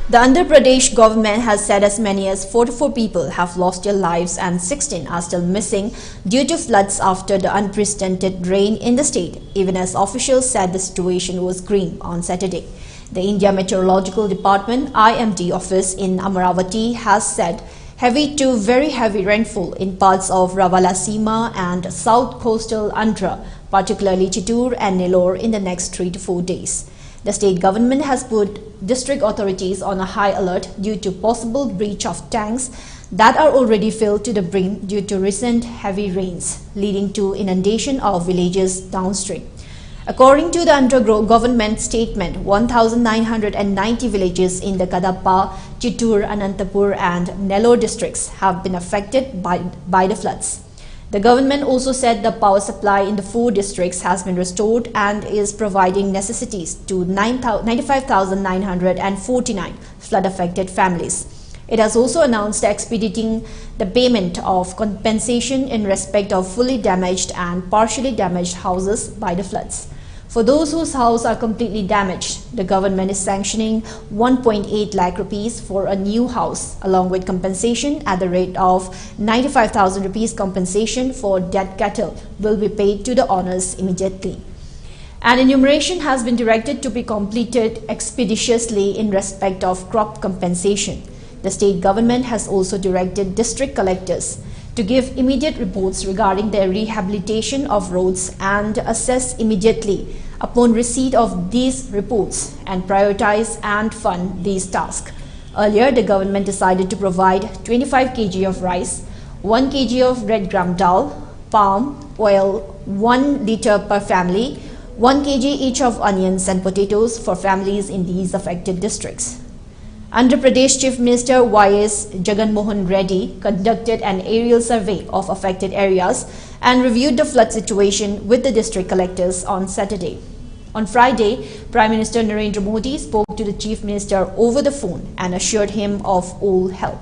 The Andhra Pradesh government has said as many as 44 people have lost their lives and 16 are still missing due to floods after the unprecedented rain in the state, even as officials said the situation was grim on Saturday. The India Meteorological Department IMD office in Amaravati has said heavy to very heavy rainfall in parts of Ravalasima and south coastal Andhra, particularly Chittoor and Nellore, in the next 3 to 4 days. The state government has put district authorities on a high alert due to possible breach of tanks that are already filled to the brim due to recent heavy rains, leading to inundation of villages downstream. According to the Andhra government statement, 1,990 villages in the Kadapa, Chittoor, Anantapur and Nellore districts have been affected by the floods. The government also said the power supply in the 4 districts has been restored and is providing necessities to 95,949 flood-affected families. It has also announced expediting the payment of compensation in respect of fully damaged and partially damaged houses by the floods. For those whose houses are completely damaged, the government is sanctioning 1.8 lakh rupees for a new house, along with compensation at the rate of 95,000 rupees compensation for dead cattle will be paid to the owners immediately. An enumeration has been directed to be completed expeditiously in respect of crop compensation. The state government has also directed district collectors to give immediate reports regarding their rehabilitation of roads and assess immediately upon receipt of these reports and prioritize and fund these tasks. Earlier, the government decided to provide 25 kg of rice, 1 kg of red gram dal, palm oil, 1 liter per family, 1 kg each of onions and potatoes for families in these affected districts. Andhra Pradesh Chief Minister Y.S. Jagan Mohan Reddy conducted an aerial survey of affected areas and reviewed the flood situation with the district collectors on Saturday. On Friday, Prime Minister Narendra Modi spoke to the Chief Minister over the phone and assured him of all help.